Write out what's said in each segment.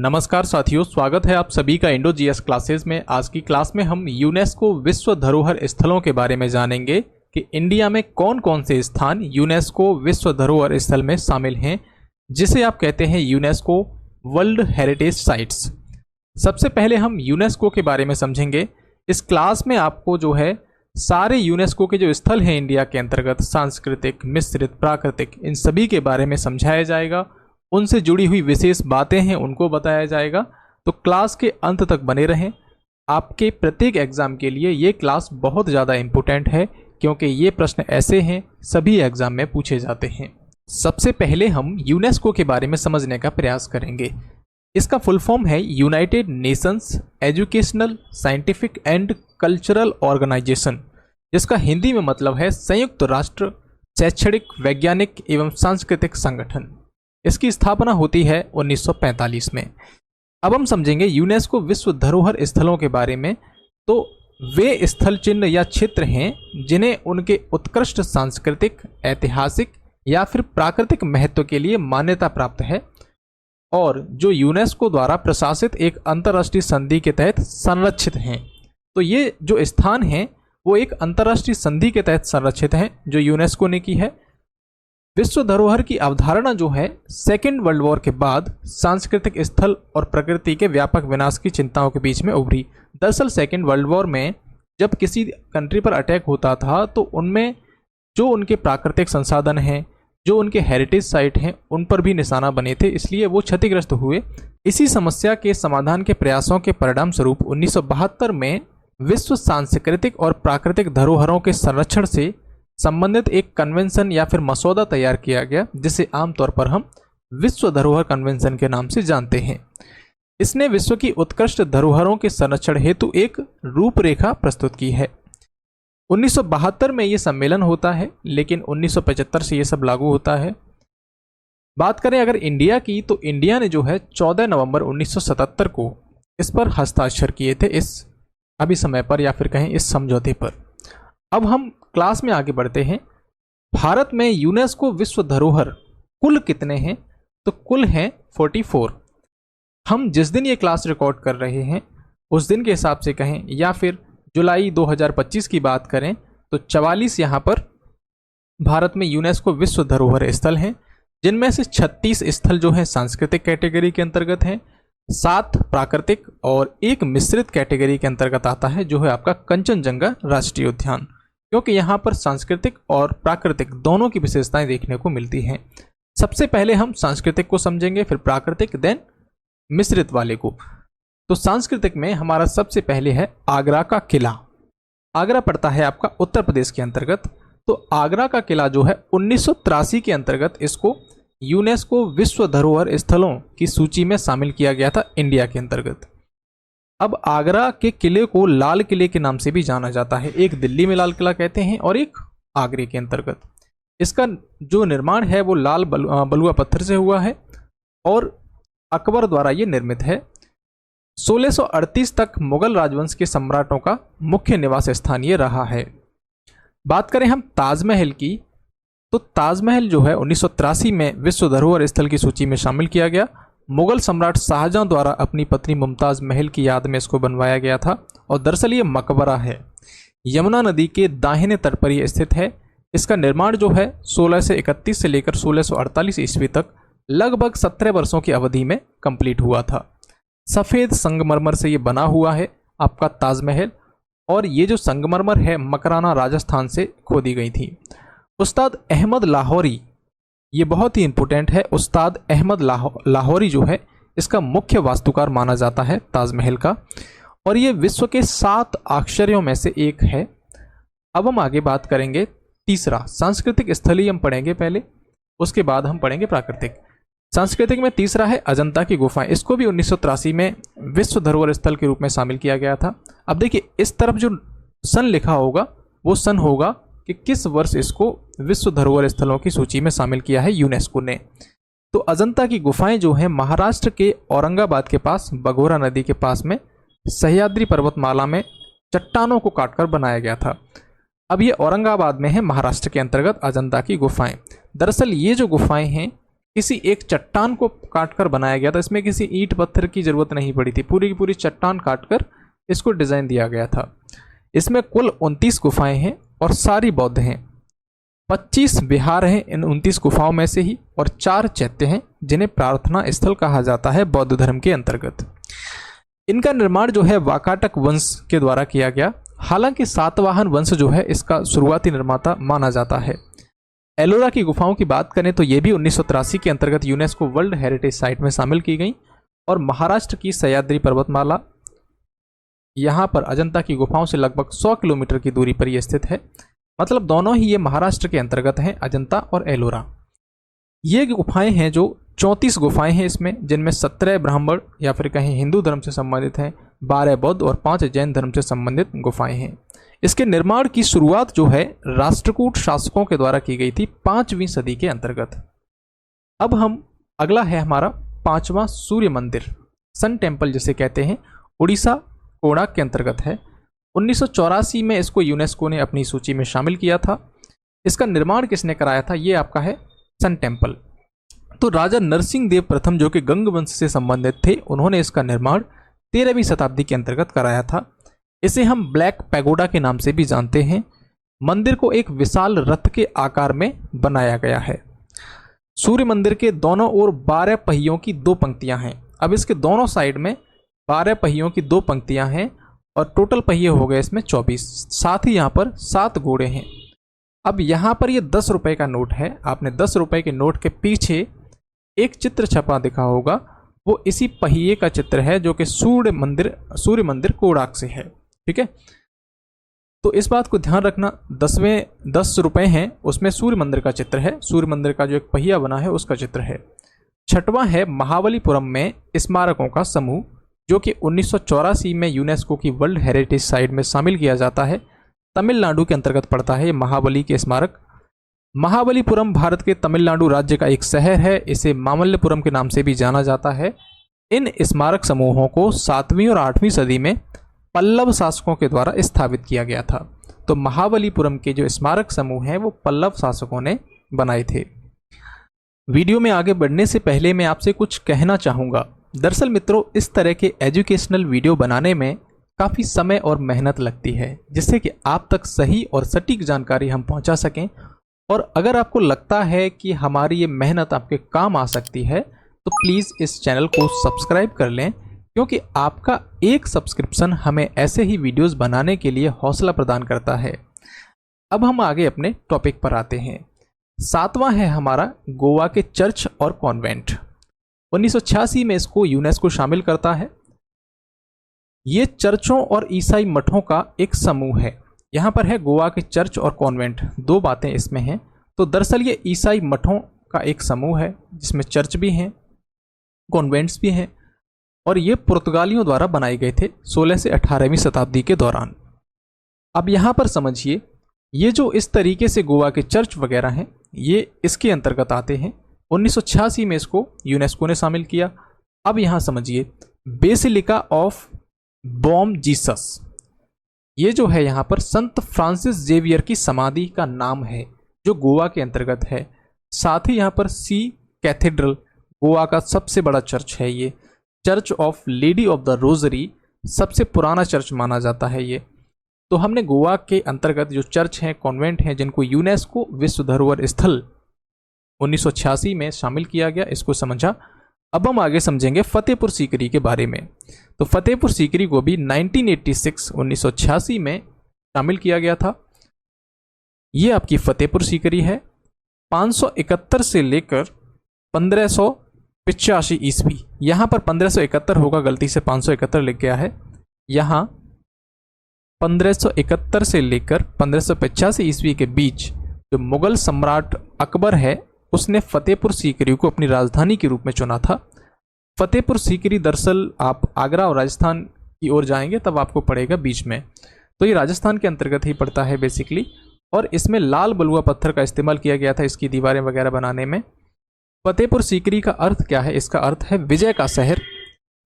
नमस्कार साथियों, स्वागत है आप सभी का इंडो जीएस क्लासेस में। आज की क्लास में हम यूनेस्को विश्व धरोहर स्थलों के बारे में जानेंगे कि इंडिया में कौन कौन से स्थान यूनेस्को विश्व धरोहर स्थल में शामिल हैं, जिसे आप कहते हैं यूनेस्को वर्ल्ड हेरिटेज साइट्स। सबसे पहले हम यूनेस्को के बारे में समझेंगे। इस क्लास में आपको जो है सारे यूनेस्को के जो स्थल हैं इंडिया के अंतर्गत, सांस्कृतिक, मिश्रित, प्राकृतिक, इन सभी के बारे में समझाया जाएगा। उनसे जुड़ी हुई विशेष बातें हैं उनको बताया जाएगा। तो क्लास के अंत तक बने रहें। आपके प्रत्येक एग्जाम के लिए ये क्लास बहुत ज़्यादा इम्पोर्टेंट है, क्योंकि ये प्रश्न ऐसे हैं सभी एग्जाम में पूछे जाते हैं। सबसे पहले हम यूनेस्को के बारे में समझने का प्रयास करेंगे। इसका फुल फॉर्म है United Nations Educational, Scientific and Cultural Organization, जिसका हिंदी में मतलब है संयुक्त राष्ट्र शैक्षणिक, वैज्ञानिक एवं सांस्कृतिक संगठन। इसकी स्थापना होती है 1945 में। अब हम समझेंगे यूनेस्को विश्व धरोहर स्थलों के बारे में। तो वे स्थल चिन्ह या क्षेत्र हैं जिन्हें उनके उत्कृष्ट सांस्कृतिक, ऐतिहासिक या फिर प्राकृतिक महत्व के लिए मान्यता प्राप्त है और जो यूनेस्को द्वारा प्रशासित एक अंतर्राष्ट्रीय संधि के तहत संरक्षित हैं। तो ये जो स्थान हैं वो एक अंतर्राष्ट्रीय संधि के तहत संरक्षित हैं जो यूनेस्को ने की है। विश्व धरोहर की अवधारणा जो है सेकेंड वर्ल्ड वॉर के बाद सांस्कृतिक स्थल और प्रकृति के व्यापक विनाश की चिंताओं के बीच में उभरी। दरअसल सेकेंड वर्ल्ड वॉर में जब किसी कंट्री पर अटैक होता था तो उनमें जो उनके प्राकृतिक संसाधन हैं, जो उनके हेरिटेज साइट हैं, उन पर भी निशाना बने थे, इसलिए वो क्षतिग्रस्त हुए। इसी समस्या के समाधान के प्रयासों के परिणाम स्वरूप 1972 में विश्व सांस्कृतिक और प्राकृतिक धरोहरों के संरक्षण से संबंधित एक कन्वेंशन या फिर मसौदा तैयार किया गया, जिसे आमतौर पर हम विश्व धरोहर कन्वेंशन के नाम से जानते हैं। इसने विश्व की उत्कृष्ट धरोहरों के संरक्षण हेतु एक रूपरेखा प्रस्तुत की है। 1972 में ये सम्मेलन होता है, लेकिन 1975 से ये सब लागू होता है। बात करें अगर इंडिया की, तो इंडिया ने जो है 14 नवंबर 1977 को इस पर हस्ताक्षर किए थे, इस अभी समय पर या फिर कहें इस समझौते पर। अब हम क्लास में आगे बढ़ते हैं। भारत में यूनेस्को विश्व धरोहर कुल कितने हैं? तो कुल हैं 44। हम जिस दिन ये क्लास रिकॉर्ड कर रहे हैं उस दिन के हिसाब से कहें या फिर जुलाई 2025 की बात करें तो 44 यहाँ पर भारत में यूनेस्को विश्व धरोहर स्थल हैं, जिनमें से 36 स्थल जो हैं सांस्कृतिक कैटेगरी के अंतर्गत हैं, 7 प्राकृतिक और 1 मिश्रित कैटेगरी के अंतर्गत आता है जो है आपका कंचनजंगा राष्ट्रीय उद्यान, क्योंकि यहाँ पर सांस्कृतिक और प्राकृतिक दोनों की विशेषताएं देखने को मिलती हैं। सबसे पहले हम सांस्कृतिक को समझेंगे, फिर प्राकृतिक, देन मिश्रित वाले को। तो सांस्कृतिक में हमारा सबसे पहले है आगरा का किला। आगरा पड़ता है आपका उत्तर प्रदेश के अंतर्गत। तो आगरा का किला जो है 1983 के अंतर्गत इसको यूनेस्को विश्व धरोहर स्थलों की सूची में शामिल किया गया था इंडिया के अंतर्गत। अब आगरा के किले को लाल किले के नाम से भी जाना जाता है। एक दिल्ली में लाल किला कहते हैं और एक आगरे के अंतर्गत। इसका जो निर्माण है वो लाल बलुआ पत्थर से हुआ है और अकबर द्वारा ये निर्मित है। 1638 तक मुगल राजवंश के सम्राटों का मुख्य निवास स्थान ये रहा है। बात करें हम ताजमहल की, तो ताजमहल जो है 1983 में विश्व धरोहर स्थल की सूची में शामिल किया गया। मुगल सम्राट शाहजहां द्वारा अपनी पत्नी मुमताज महल की याद में इसको बनवाया गया था और दरअसल ये मकबरा है। यमुना नदी के दाहिने तट पर यह स्थित है। इसका निर्माण जो है 1631 से लेकर 1648 ईस्वी तक लगभग 17 वर्षों की अवधि में कंप्लीट हुआ था। सफ़ेद संगमरमर से ये बना हुआ है आपका ताजमहल, और ये जो संगमरमर है मकराना राजस्थान से खोदी गई थी। उस्ताद अहमद लाहौरी, ये बहुत ही इंपॉर्टेंट है, उस्ताद अहमद लाहौरी जो है इसका मुख्य वास्तुकार माना जाता है ताजमहल का, और ये विश्व के 7 आश्चर्यों में से एक है। अब हम आगे बात करेंगे तीसरा सांस्कृतिक स्थल ही हम पढ़ेंगे पहले, उसके बाद हम पढ़ेंगे प्राकृतिक। सांस्कृतिक में तीसरा है अजंता की गुफाएं। इसको भी 1983 में विश्व धरोहर स्थल के रूप में शामिल किया गया था। अब देखिए इस तरफ जो सन लिखा होगा वो सन होगा कि किस वर्ष इसको विश्व धरोहर स्थलों की सूची में शामिल किया है यूनेस्को ने। तो अजंता की गुफाएं जो हैं महाराष्ट्र के औरंगाबाद के पास बघोरा नदी के पास में सह्याद्री पर्वतमाला में चट्टानों को काटकर बनाया गया था। अब ये औरंगाबाद में है, महाराष्ट्र के अंतर्गत अजंता की गुफाएं। दरअसल ये जो गुफाएं हैं किसी एक चट्टान को काटकर बनाया गया था। इसमें किसी ईंट पत्थर की जरूरत नहीं पड़ी थी, पूरी की पूरी चट्टान काटकर इसको डिजाइन दिया गया था। इसमें कुल 29 गुफाएं हैं और सारी बौद्ध हैं। 25 विहार हैं इन 29 गुफाओं में से ही, और 4 चैत्य हैं जिन्हें प्रार्थना स्थल कहा जाता है बौद्ध धर्म के अंतर्गत। इनका निर्माण जो है वाकाटक वंश के द्वारा किया गया। हालांकि सातवाहन वंश जो है इसका शुरुआती निर्माता माना जाता है। एलोरा की गुफाओं की बात करें तो ये भी 1983 के अंतर्गत यूनेस्को वर्ल्ड हेरिटेज साइट में शामिल की गई। और महाराष्ट्र की सह्याद्री पर्वतमाला, यहाँ पर अजंता की गुफाओं से लगभग 100 किलोमीटर की दूरी पर यह स्थित है। मतलब दोनों ही ये महाराष्ट्र के अंतर्गत हैं, अजंता और एलोरा। ये गुफाएं हैं जो 34 गुफाएं हैं इसमें, जिनमें 17 ब्राह्मण या फिर कहीं हिंदू धर्म से संबंधित हैं, 12 बौद्ध और 5 जैन धर्म से संबंधित गुफाएं हैं। इसके निर्माण की शुरुआत जो है राष्ट्रकूट शासकों के द्वारा की गई थी 5वीं सदी के अंतर्गत। अब हम अगला है हमारा 5वां सूर्य मंदिर, सन टेम्पल जिसे कहते हैं, उड़ीसा कोणार्क के अंतर्गत है। 1984 में इसको यूनेस्को ने अपनी सूची में शामिल किया था। इसका निर्माण किसने कराया था? ये आपका है सन टेम्पल। तो राजा नरसिंह देव प्रथम जो कि गंग वंश से संबंधित थे, उन्होंने इसका निर्माण 13वीं शताब्दी के अंतर्गत कराया था। इसे हम ब्लैक पैगोडा के नाम से भी जानते हैं। मंदिर को एक विशाल रथ के आकार में बनाया गया है। सूर्य मंदिर के दोनों ओर 12 पहियों की 2 पंक्तियां हैं। अब इसके दोनों साइड में 12 पहियों की 2 पंक्तियां हैं और टोटल पहिए हो गए इसमें 24। साथ ही यहाँ पर 7 घोड़े हैं। अब यहाँ पर ये 10 रुपए का नोट है। आपने 10 रुपए के नोट के पीछे एक चित्र छपा दिखा होगा, वो इसी पहिए का चित्र है जो कि सूर्य मंदिर कोणार्क से है। ठीक है, तो इस बात को ध्यान रखना। 10 रुपए हैं, उसमें सूर्य मंदिर का चित्र है। सूर्य मंदिर का जो एक पहिया बना है उसका चित्र है। 6वां है महाबलीपुरम में स्मारकों का समूह, जो कि 1984 में यूनेस्को की वर्ल्ड हेरिटेज साइट में शामिल किया जाता है। तमिलनाडु के अंतर्गत पड़ता है महाबली के स्मारक। महाबलीपुरम भारत के तमिलनाडु राज्य का एक शहर है। इसे मामल्लपुरम के नाम से भी जाना जाता है। इन स्मारक समूहों को 7वीं और 8वीं सदी में पल्लव शासकों के द्वारा स्थापित किया गया था। तो महाबलीपुरम के जो स्मारक समूह हैं वो पल्लव शासकों ने बनाए थे। वीडियो में आगे बढ़ने से पहले मैं आपसे कुछ कहना चाहूँगा। दरअसल मित्रों, इस तरह के एजुकेशनल वीडियो बनाने में काफ़ी समय और मेहनत लगती है, जिससे कि आप तक सही और सटीक जानकारी हम पहुंचा सकें। और अगर आपको लगता है कि हमारी ये मेहनत आपके काम आ सकती है तो प्लीज़ इस चैनल को सब्सक्राइब कर लें, क्योंकि आपका एक सब्सक्रिप्शन हमें ऐसे ही वीडियोस बनाने के लिए हौसला प्रदान करता है। अब हम आगे अपने टॉपिक पर आते हैं। 7वां है हमारा गोवा के चर्च और कॉन्वेंट। 1986 में इसको यूनेस्को शामिल करता है। ये चर्चों और ईसाई मठों का एक समूह है। यहाँ पर है गोवा के चर्च और कॉन्वेंट, 2 बातें इसमें हैं। तो दरअसल ये ईसाई मठों का एक समूह है जिसमें चर्च भी हैं, कॉन्वेंट्स भी हैं, और ये पुर्तगालियों द्वारा बनाए गए थे 16 से 18वीं शताब्दी के दौरान। अब यहाँ पर समझिए, ये जो इस तरीके से गोवा के चर्च वगैरह हैं, ये इसके अंतर्गत आते हैं। 1986 में इसको यूनेस्को ने शामिल किया। अब यहाँ समझिए, बेसिलिका ऑफ बॉम जीसस, ये जो है यहाँ पर संत फ्रांसिस जेवियर की समाधि का नाम है, जो गोवा के अंतर्गत है। साथ ही यहाँ पर सी कैथेड्रल, गोवा का सबसे बड़ा चर्च है ये। Church of lady of the rosary, सबसे पुराना चर्च माना जाता है ये। तो हमने गोवा के अंतर्गत जो चर्च हैं, कॉन्वेंट हैं, जिनको यूनेस्को विश्व धरोहर स्थल 1986 में शामिल किया गया, इसको समझा। अब हम आगे समझेंगे फतेहपुर सीकरी के बारे में। तो फतेहपुर सीकरी को भी 1986 में शामिल किया गया था। ये आपकी फतेहपुर सीकरी है। 571 से लेकर 1585 ईस्वी, यहाँ पर 1571 होगा, गलती से 571 लिख गया है। यहाँ 1571 से लेकर 1585 ईस्वी के बीच जो मुगल सम्राट अकबर है, उसने फतेहपुर सीकरी को अपनी राजधानी के रूप में चुना था। फतेहपुर सीकरी दरअसल आप आगरा और राजस्थान की ओर जाएंगे तब आपको पड़ेगा बीच में, तो ये राजस्थान के अंतर्गत ही पड़ता है बेसिकली। और इसमें लाल बलुआ पत्थर का इस्तेमाल किया गया था इसकी दीवारें वगैरह बनाने में। फतेहपुर सीकरी का अर्थ क्या है? इसका अर्थ है विजय का शहर।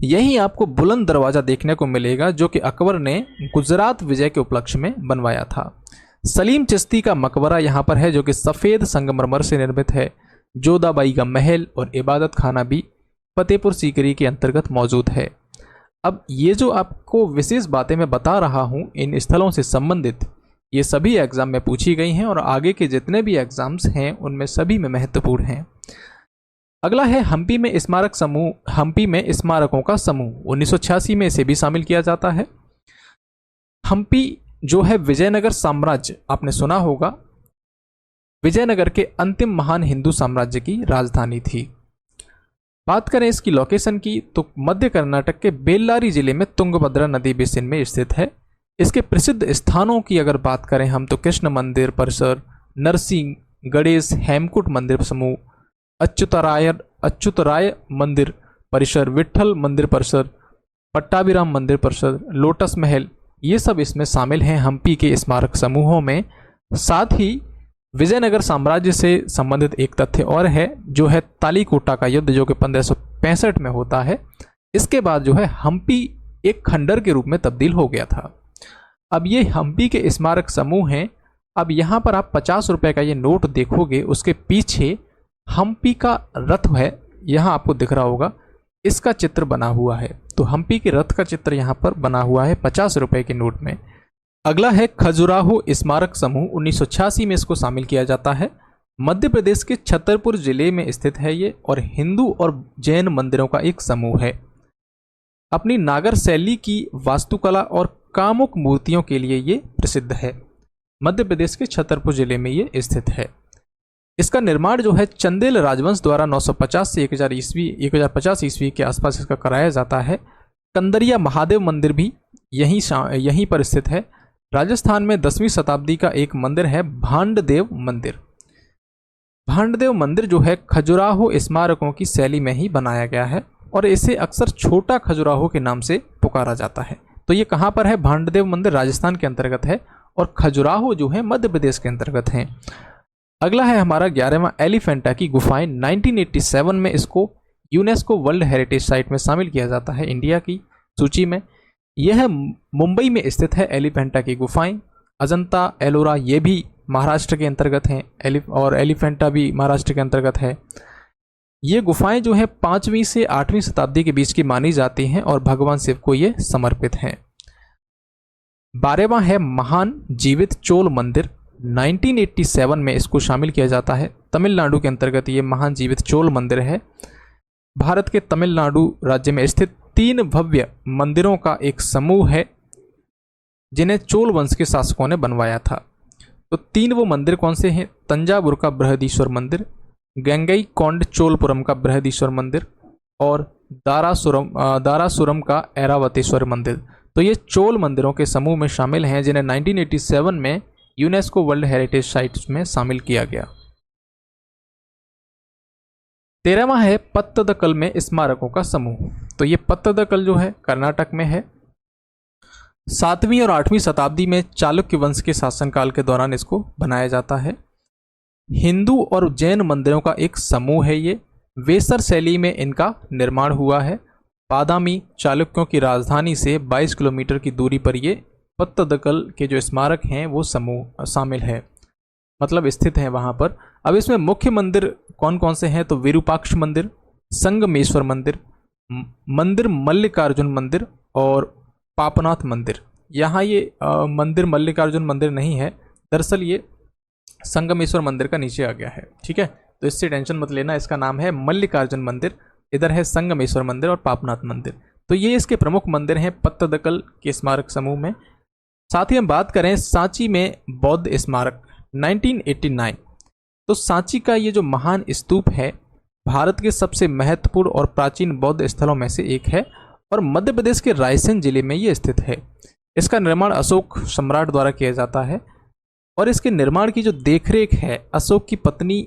यहीं आपको बुलंद दरवाज़ा देखने को मिलेगा जो कि अकबर ने गुजरात विजय के उपलक्ष्य में बनवाया था। सलीम चिश्ती का मकबरा यहाँ पर है जो कि सफ़ेद संगमरमर से निर्मित है। जोधाबाई का महल और इबादत खाना भी फतेहपुर सीकरी के अंतर्गत मौजूद है। अब ये जो आपको विशेष बातें मैं बता रहा हूँ इन स्थलों से संबंधित, ये सभी एग्जाम में पूछी गई हैं और आगे के जितने भी एग्जाम्स हैं उनमें सभी में महत्वपूर्ण हैं। अगला है हम्पी में स्मारक समूह, हम्पी में स्मारकों का समूह। 1986 में इसे भी शामिल किया जाता है। हम्पी जो है विजयनगर साम्राज्य, आपने सुना होगा, विजयनगर के अंतिम महान हिंदू साम्राज्य की राजधानी थी। बात करें इसकी लोकेशन की तो मध्य कर्नाटक के बेल्लारी जिले में तुंगभद्रा नदी बेसिन में स्थित है। इसके प्रसिद्ध स्थानों की अगर बात करें हम तो कृष्ण मंदिर परिसर, नरसिंह गणेश हेमकूट मंदिर समूह, अच्युतराय मंदिर परिसर, विठल मंदिर परिसर, पट्टाभिराम मंदिर परिसर, लोटस महल, ये सब इसमें शामिल हैं हम्पी के स्मारक समूहों में। साथ ही विजयनगर साम्राज्य से संबंधित एक तथ्य और है जो है तालीकोटा का युद्ध, जो कि 1565 में होता है। इसके बाद जो है हम्पी एक खंडर के रूप में तब्दील हो गया था। अब ये हम्पी के स्मारक समूह हैं। अब यहाँ पर आप 50 रुपए का ये नोट देखोगे, उसके पीछे हम्पी का रथ है, यहाँ आपको दिख रहा होगा, इसका चित्र बना हुआ है। तो हम्पी के रथ का चित्र यहाँ पर बना हुआ है 50 रुपए के नोट में। अगला है खजुराहो स्मारक समूह। 1986 में इसको शामिल किया जाता है। मध्य प्रदेश के छतरपुर जिले में स्थित है ये और हिंदू और जैन मंदिरों का एक समूह है। अपनी नागर शैली की वास्तुकला और कामुक मूर्तियों के लिए ये प्रसिद्ध है। मध्य प्रदेश के छतरपुर जिले में ये स्थित है। इसका निर्माण जो है चंदेल राजवंश द्वारा 950 से 1050 ईस्वी के आसपास इसका कराया जाता है। कंदरिया महादेव मंदिर भी यहीं पर स्थित है। राजस्थान में 10वीं शताब्दी का एक मंदिर है भांडदेव मंदिर। भांडदेव मंदिर जो है खजुराहो स्मारकों की शैली में ही बनाया गया है और इसे अक्सर छोटा खजुराहो के नाम से पुकारा जाता है। तो ये कहाँ पर है? भांडदेव मंदिर राजस्थान के अंतर्गत है और खजुराहो जो है मध्य प्रदेश के अंतर्गत है। अगला है हमारा 11वां एलिफेंटा की गुफाएं। 1987 में इसको यूनेस्को वर्ल्ड हेरिटेज साइट में शामिल किया जाता है इंडिया की सूची में। यह मुंबई में स्थित है एलिफेंटा की गुफाएं। अजंता एलोरा ये भी महाराष्ट्र के अंतर्गत हैं और एलिफेंटा भी महाराष्ट्र के अंतर्गत है। ये गुफाएं जो है 5वीं से 8वीं शताब्दी के बीच की मानी जाती हैं और भगवान शिव को ये समर्पित हैं। 12वां है महान जीवित चोल मंदिर। 1987 में इसको शामिल किया जाता है। तमिलनाडु के अंतर्गत ये महान जीवित चोल मंदिर है। भारत के तमिलनाडु राज्य में स्थित 3 भव्य मंदिरों का एक समूह है जिन्हें चोल वंश के शासकों ने बनवाया था। तो 3 वो मंदिर कौन से हैं? तंजावुर का बृहदीश्वर मंदिर, गंगई कोंड चोलपुरम का बृहदीश्वर मंदिर और दारासुरम का ऐरावतेश्वर मंदिर। तो ये चोल मंदिरों के समूह में शामिल हैं जिन्हें 1987 में यूनेस्को वर्ल्ड हेरिटेज साइट्स में शामिल किया गया। 13वां है पत्तदकल में स्मारकों का समूह। तो ये पत्तदकल जो है कर्नाटक में है। 7वीं और 8वीं शताब्दी में चालुक्य वंश के शासनकाल के दौरान इसको बनाया जाता है। हिंदू और जैन मंदिरों का एक समूह है ये। वेसर शैली में इनका निर्माण हुआ है। बादामी चालुक्यों की राजधानी से 22 किलोमीटर की दूरी पर ये पत्तदकल के जो स्मारक हैं वो समूह शामिल है, मतलब स्थित हैं वहाँ पर। अब इसमें मुख्य मंदिर कौन कौन से हैं? तो विरूपाक्ष मंदिर, संगमेश्वर मंदिर, मंदिर मल्लिकार्जुन मंदिर और पापनाथ मंदिर। यहाँ ये मंदिर मल्लिकार्जुन मंदिर नहीं है, दरअसल ये संगमेश्वर मंदिर का नीचे आ गया है। ठीक है, तो इससे टेंशन मत लेना, इसका नाम है मल्लिकार्जुन मंदिर, इधर है संगमेश्वर मंदिर और पापनाथ मंदिर। तो ये इसके प्रमुख मंदिर हैं पत्तदकल के स्मारक समूह में। साथ ही हम बात करें सांची में बौद्ध स्मारक 1989। तो सांची का ये जो महान स्तूप है भारत के सबसे महत्वपूर्ण और प्राचीन बौद्ध स्थलों में से एक है और मध्य प्रदेश के रायसेन जिले में ये स्थित है। इसका निर्माण अशोक सम्राट द्वारा किया जाता है और इसके निर्माण की जो देखरेख है अशोक की पत्नी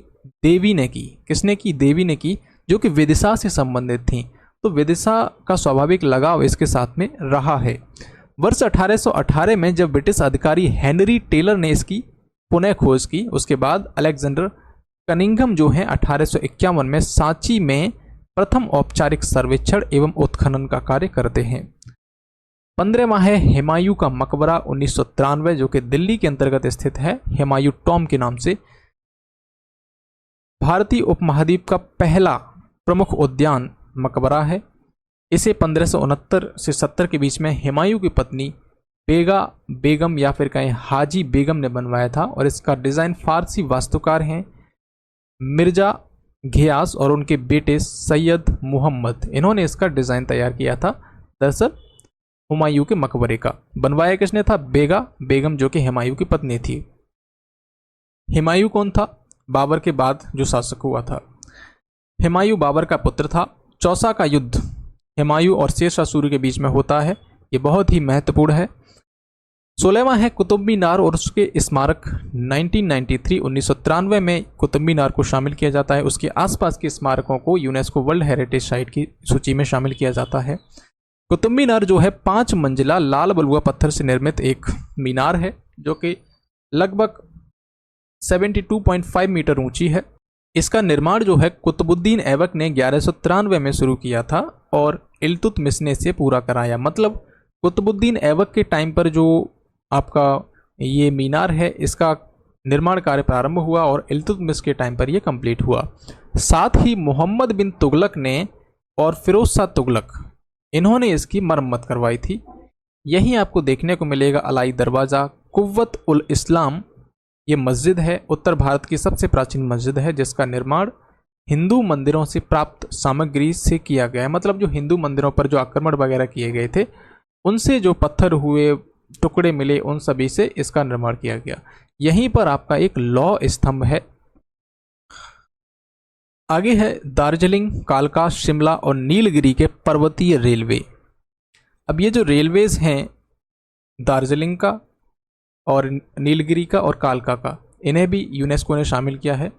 देवी ने की। किसने की? देवी ने की, जो कि विदिशा से संबंधित थी। तो विदिशा का स्वाभाविक लगाव इसके साथ में रहा है। वर्ष 1818 में जब ब्रिटिश अधिकारी हेनरी टेलर ने इसकी पुनः खोज की, उसके बाद अलेक्जेंडर कनिंघम जो है 1851 में सांची में प्रथम औपचारिक सर्वेक्षण एवं उत्खनन का कार्य करते हैं। 15वां है हुमायूं का मकबरा 1993, जो कि दिल्ली के अंतर्गत स्थित है, हुमायूं टॉम के नाम से। भारतीय उपमहाद्वीप का पहला प्रमुख उद्यान मकबरा है। इसे 1569 से 70 के बीच में हुमायूं की पत्नी बेगा बेगम या फिर कहें हाजी बेगम ने बनवाया था और इसका डिज़ाइन फारसी वास्तुकार हैं मिर्जा घियास और उनके बेटे सैयद मुहम्मद, इन्होंने इसका डिज़ाइन तैयार किया था। दरअसल हुमायूं के मकबरे का बनवाया किसने था? बेगा बेगम, जो कि हुमायूं की पत्नी थी। हुमायूं कौन था? बाबर के बाद जो शासक हुआ था। हुमायूं बाबर का पुत्र था। चौसा का युद्ध हुमायूं और शेरशाह सूरी के बीच में होता है, ये बहुत ही महत्वपूर्ण है। 16वां है कुतुब मीनार और उसके स्मारक। 1993 में कुतुब मीनार को शामिल किया जाता है। उसके आसपास के स्मारकों को यूनेस्को वर्ल्ड हेरिटेज साइट की सूची में शामिल किया जाता है। कुतुब मीनार जो है 5 मंजिला लाल बलुआ पत्थर से निर्मित एक मीनार है जो कि लगभग 72.5 मीटर ऊंची है। इसका निर्माण जो है कुतुबुद्दीन ऐबक ने 1193 में शुरू किया था और इल्तुतमिश ने इसे पूरा कराया। मतलब कुतुबुद्दीन ऐबक के टाइम पर जो आपका ये मीनार है, इसका निर्माण कार्य प्रारंभ हुआ और इल्तुतमिश के टाइम पर यह कंप्लीट हुआ। साथ ही मोहम्मद बिन तुगलक ने और फिरोज शाह तुगलक, इन्होंने इसकी मरम्मत करवाई थी। यहीं आपको देखने को मिलेगा अलाई दरवाज़ा। कुव्वत उल इस्लाम ये मस्जिद है, उत्तर भारत की सबसे प्राचीन मस्जिद है जिसका निर्माण हिंदू मंदिरों से प्राप्त सामग्री से किया गया है। मतलब जो हिंदू मंदिरों पर जो आक्रमण वगैरह किए गए थे, उनसे जो पत्थर हुए, टुकड़े मिले, उन सभी से इसका निर्माण किया गया। यहीं पर आपका एक लौह स्तंभ है। आगे है दार्जिलिंग, कालका, शिमला और नीलगिरी के पर्वतीय रेलवे। अब ये जो रेलवेज हैं दार्जिलिंग का और नीलगिरी का और कालका का, इन्हें भी यूनेस्को ने शामिल किया है।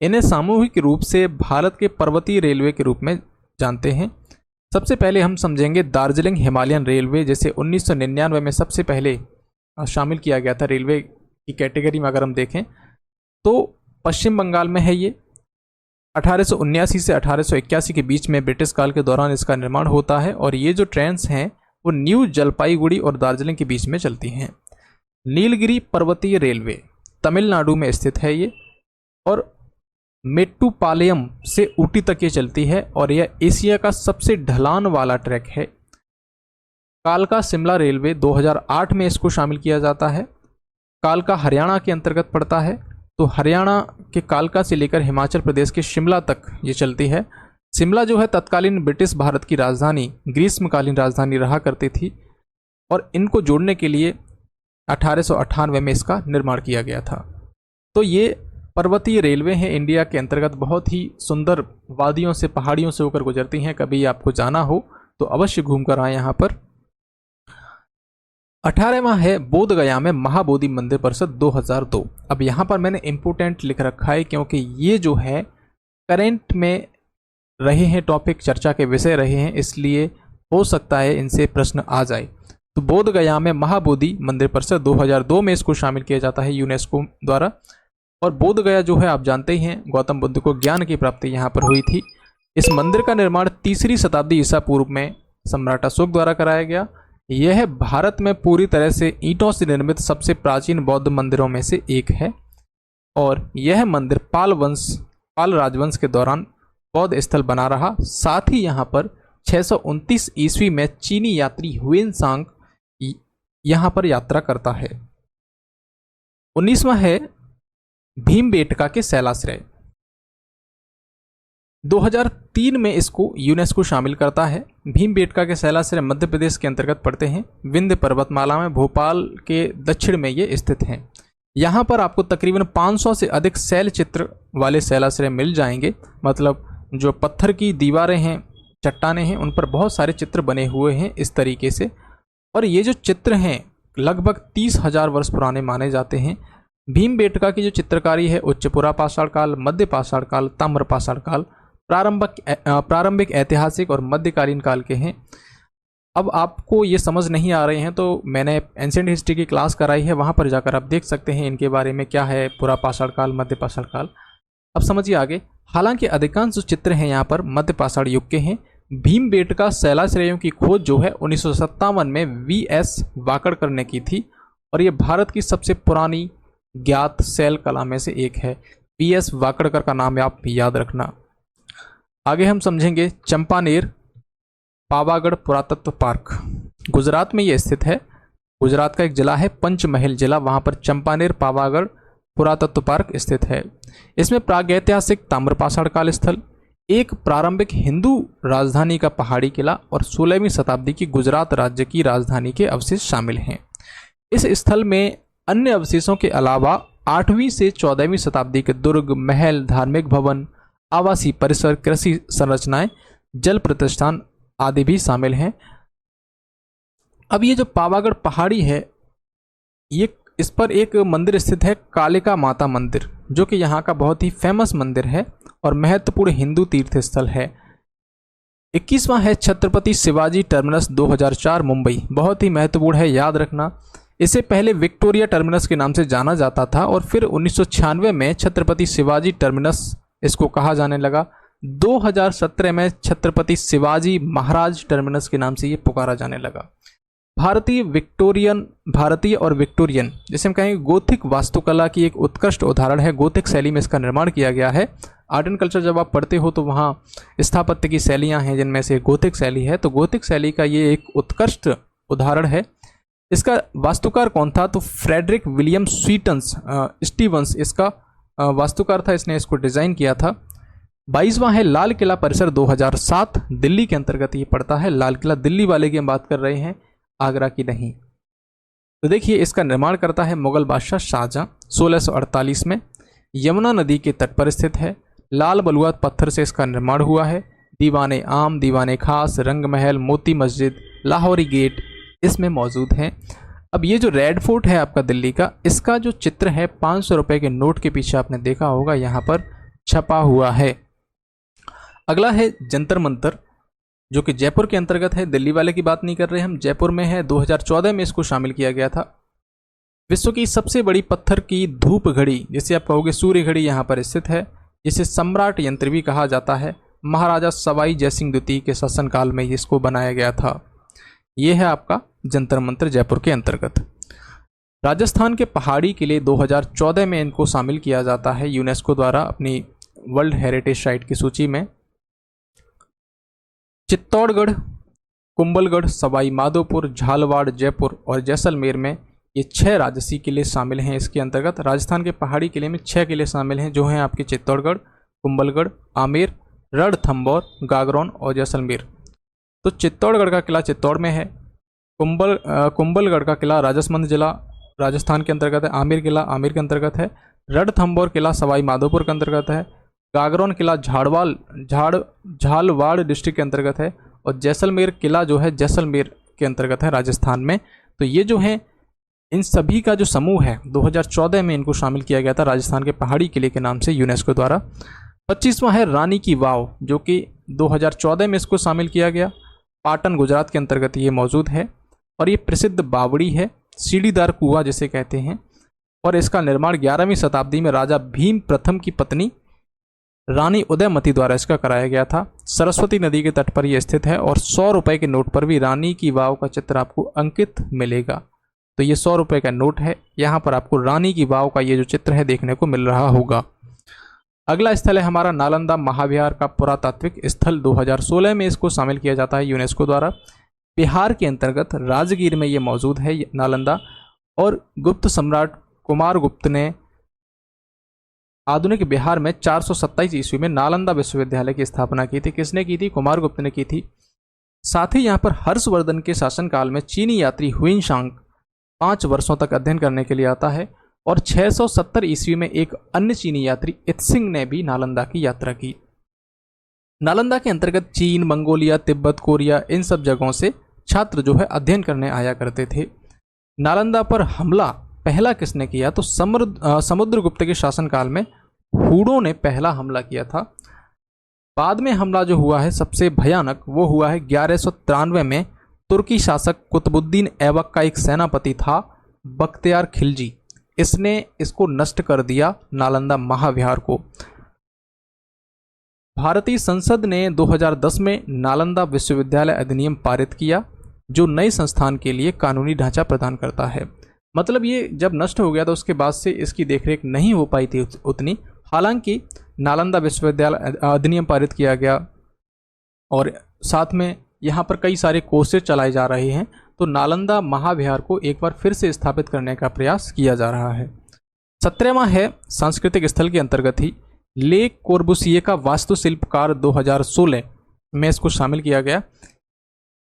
इन्हें सामूहिक रूप से भारत के पर्वतीय रेलवे के रूप में जानते हैं। सबसे पहले हम समझेंगे दार्जिलिंग हिमालयन रेलवे, जैसे 1999 में सबसे पहले शामिल किया गया था रेलवे की कैटेगरी में। अगर हम देखें तो पश्चिम बंगाल में है ये। 1879 से 1881 के बीच में ब्रिटिश काल के दौरान इसका निर्माण होता है और ये जो ट्रेन्स हैं वो न्यू जलपाईगुड़ी और दार्जिलिंग के बीच में चलती हैं। नीलगिरी पर्वतीय रेलवे तमिलनाडु में स्थित है ये और मेट्टुपालयम से ऊटी तक ये चलती है और यह एशिया का सबसे ढलान वाला ट्रैक है। कालका शिमला रेलवे 2008 में इसको शामिल किया जाता है। कालका हरियाणा के अंतर्गत पड़ता है, तो हरियाणा के कालका से लेकर हिमाचल प्रदेश के शिमला तक ये चलती है। शिमला जो है तत्कालीन ब्रिटिश भारत की राजधानी, ग्रीष्मकालीन राजधानी रहा करती थी और इनको जोड़ने के लिए 1898 में इसका निर्माण किया गया था। तो ये पर्वतीय रेलवे हैं इंडिया के अंतर्गत, बहुत ही सुंदर वादियों से, पहाड़ियों से होकर गुजरती हैं। कभी आपको जाना हो तो अवश्य घूमकर आए यहाँ पर। 18वां है बोधगया में महाबोधि मंदिर परिषद 2002। अब यहाँ पर मैंने इम्पोर्टेंट लिख रखा है क्योंकि ये जो है करेंट में रहे हैं, टॉपिक चर्चा के विषय रहे हैं, इसलिए हो सकता है इनसे प्रश्न आ जाए। तो बोधगया में महाबोधि मंदिर परिषद 2002 में इसको शामिल किया जाता है यूनेस्को द्वारा। और बोधगया जो है आप जानते ही हैं, गौतम बुद्ध को ज्ञान की प्राप्ति यहाँ पर हुई थी। इस मंदिर का निर्माण 3री शताब्दी ईसा पूर्व में सम्राट अशोक द्वारा कराया गया। यह भारत में पूरी तरह से ईंटों से निर्मित सबसे प्राचीन बौद्ध मंदिरों में से एक है और यह मंदिर पाल राजवंश के दौरान बौद्ध स्थल बना रहा। साथ ही यहाँ पर 629 ईस्वी में चीनी यात्री ह्वेनसांग यहाँ पर यात्रा करता है। 19वां है भीमबेटका के शैलाश्रय। 2003 में इसको यूनेस्को शामिल करता है। भीमबेटका के शैलाश्रय मध्य प्रदेश के अंतर्गत पड़ते हैं। विंध्य पर्वतमाला में भोपाल के दक्षिण में ये स्थित हैं। यहाँ पर आपको तकरीबन 500 से अधिक शैल चित्र वाले शैलाश्रय मिल जाएंगे। मतलब जो पत्थर की दीवारें हैं, चट्टानें हैं, उन पर बहुत सारे चित्र बने हुए हैं इस तरीके से। और ये जो चित्र हैं लगभग 30,000 वर्ष पुराने माने जाते हैं। भीमबेटका की जो चित्रकारी है उच्चपुरा पाषाण काल, मध्य पाषाण काल, ताम्र पाषाण काल, प्रारंभिक ऐतिहासिक और मध्यकालीन काल के हैं। अब आपको ये समझ नहीं आ रहे हैं तो मैंने एंशिएंट हिस्ट्री की क्लास कराई है, वहाँ पर जाकर आप देख सकते हैं इनके बारे में क्या है, पुरा पाषाण काल, मध्य पाषाण काल। अब समझिए आगे। हालांकि अधिकांश जो चित्र हैं यहाँ पर मध्य पाषाण युग के हैं। भीमबेटका शैलाश्रयों की खोज जो है 1957 में VS वाकड़कर ने की थी और ये भारत की सबसे पुरानी ज्ञात शैल कला में से एक है। PS वाकड़कर का नाम आप याद रखना। आगे हम समझेंगे चंपानेर पावागढ़ पुरातत्व पार्क। गुजरात में ये स्थित है। गुजरात का एक जिला है पंचमहल जिला, वहां पर चंपानेर पावागढ़ पुरातत्व पार्क स्थित है। इसमें प्रागैतिहासिक ताम्रपाषाण काल स्थल, एक प्रारंभिक हिंदू राजधानी का पहाड़ी किला और 16वीं शताब्दी की गुजरात राज्य की राजधानी के अवशेष शामिल हैं। इस स्थल में अन्य अवशेषों के अलावा 8वीं से 14वीं शताब्दी के दुर्ग, महल, धार्मिक भवन, आवासीय परिसर, कृषि संरचनाएं, जल प्रतिष्ठान आदि भी शामिल हैं। अब ये जो पावागढ़ पहाड़ी है, ये इस पर एक मंदिर स्थित है, कालिका माता मंदिर, जो कि यहाँ का बहुत ही फेमस मंदिर है और महत्वपूर्ण हिंदू तीर्थ स्थल है। 21वां है छत्रपति शिवाजी टर्मिनस 2004 मुंबई। बहुत ही महत्वपूर्ण है, याद रखना। इसे पहले विक्टोरिया टर्मिनस के नाम से जाना जाता था और फिर 1996 में छत्रपति शिवाजी टर्मिनस इसको कहा जाने लगा। 2017 में छत्रपति शिवाजी महाराज टर्मिनस के नाम से ये पुकारा जाने लगा। भारतीय और विक्टोरियन जिसे हम कहेंगे गोथिक वास्तुकला की एक उत्कृष्ट उदाहरण है। गोथिक शैली में इसका निर्माण किया गया है। आर्ट एंड कल्चर जब आप पढ़ते हो तो वहाँ स्थापत्य की शैलियाँ हैं, जिनमें से गोथिक शैली है। तो गोथिक शैली का ये एक उत्कृष्ट उदाहरण है। इसका वास्तुकार कौन था? तो फ्रेडरिक विलियम स्टीवंस इसका वास्तुकार था, इसने इसको डिजाइन किया था। 22वां है लाल किला परिसर 2007, दिल्ली के अंतर्गत ये पड़ता है। लाल किला दिल्ली वाले की हम बात कर रहे हैं, आगरा की नहीं। तो देखिए, इसका निर्माण करता है मुगल बादशाह शाहजहां 1648 में। यमुना नदी के तट पर स्थित है। लाल बलुआ पत्थर से इसका निर्माण हुआ है। दीवाने आम, दीवाने खास, रंग महल, मोती मस्जिद, लाहौरी गेट इसमें मौजूद हैं। अब ये जो रेड फोर्ट है आपका दिल्ली का, इसका जो चित्र है 500 रुपए के नोट के पीछे आपने देखा होगा, यहाँ पर छपा हुआ है। अगला है जंतर मंतर, जो कि जयपुर के अंतर्गत है। दिल्ली वाले की बात नहीं कर रहे हम, जयपुर में है। 2014 में इसको शामिल किया गया था। विश्व की सबसे बड़ी पत्थर की धूप घड़ी, जिसे आप कहोगे सूर्य घड़ी, यहाँ पर स्थित है, जिसे सम्राट यंत्र भी कहा जाता है। महाराजा सवाई जयसिंह द्वितीय के शासनकाल में इसको बनाया गया था। यह है आपका जंतर मंतर जयपुर के अंतर्गत। राजस्थान के पहाड़ी किले 2014 में इनको शामिल किया जाता है यूनेस्को द्वारा अपनी वर्ल्ड हेरिटेज साइट की सूची में। चित्तौड़गढ़, कुंभलगढ़, सवाई माधोपुर, झालवाड़, जयपुर और जैसलमेर में ये 6 राजसी किले शामिल हैं इसके अंतर्गत। राजस्थान के पहाड़ी किले में 6 किले शामिल हैं, जो हैं आपके चित्तौड़गढ़, कुंभलगढ़, आमेर, रणथंभौर, गागरोन और जैसलमेर। तो चित्तौड़गढ़ का किला चित्तौड़ में है। कुंभलगढ़ का किला राजसमंद जिला राजस्थान के अंतर्गत है। आमेर किला आमेर के अंतर्गत है। रणथंभौर किला सवाई माधोपुर के अंतर्गत है। गागरोन किला झालवाड़ डिस्ट्रिक्ट के अंतर्गत है। और जैसलमेर किला जो है जैसलमेर के अंतर्गत है राजस्थान में। तो ये जो है इन सभी का जो समूह है 2014 में इनको शामिल किया गया था राजस्थान के पहाड़ी किले के नाम से यूनेस्को द्वारा। 25वां है रानी की वाव, जो कि 2014 में इसको शामिल किया गया। पाटन गुजरात के अंतर्गत ये मौजूद है और ये प्रसिद्ध बावड़ी है, सीढ़ीदार कुआं जिसे कहते हैं। और इसका निर्माण 11वीं शताब्दी में राजा भीम प्रथम की पत्नी रानी उदयमती द्वारा इसका कराया गया था। सरस्वती नदी के तट पर यह स्थित है और 100 रुपए के नोट पर भी रानी की वाव का चित्र आपको अंकित मिलेगा। तो ये 100 रुपए का नोट है, यहाँ पर आपको रानी की वाव का ये जो चित्र है देखने को मिल रहा होगा। अगला स्थल है हमारा नालंदा महाविहार का पुरातात्विक स्थल। 2016 में इसको शामिल किया जाता है यूनेस्को द्वारा। बिहार के अंतर्गत राजगीर में ये मौजूद है नालंदा। और गुप्त सम्राट कुमारगुप्त ने आधुनिक बिहार में 427 ईस्वी में नालंदा विश्वविद्यालय की स्थापना की थी। किसने की थी? कुमारगुप्त ने की थी। साथ ही यहाँ पर हर्षवर्धन के शासनकाल में चीनी यात्री हुइनशांग 5 वर्षों तक अध्ययन करने के लिए आता है। और 670 ईस्वी में एक अन्य चीनी यात्री इत्सिंग ने भी नालंदा की यात्रा की। नालंदा के अंतर्गत चीन, मंगोलिया, तिब्बत, कोरिया इन सब जगहों से छात्र जो है अध्ययन करने आया करते थे। नालंदा पर हमला पहला किसने किया? तो समुद्रगुप्त के शासनकाल में हूणों ने पहला हमला किया था। बाद में हमला जो हुआ है सबसे भयानक वो हुआ है 1193 में। तुर्की शासक कुतुबुद्दीन ऐबक का एक सेनापति था बख्तियार खिलजी, इसने इसको नष्ट कर दिया नालंदा महाविहार को। भारतीय संसद ने 2010 में नालंदा विश्वविद्यालय अधिनियम पारित किया, जो नए संस्थान के लिए कानूनी ढांचा प्रदान करता है। मतलब ये जब नष्ट हो गया तो उसके बाद से इसकी देखरेख नहीं हो पाई थी उतनी। हालांकि नालंदा विश्वविद्यालय अधिनियम पारित किया गया और साथ में यहाँ पर कई सारे कोर्सेज चलाए जा रहे हैं, तो नालंदा महाविहार को एक बार फिर से स्थापित करने का प्रयास किया जा रहा है। 17वां है सांस्कृतिक स्थल के अंतर्गत ही ले कोर्बुसिए का वास्तुशिल्पकार 2016 में इसको शामिल किया गया।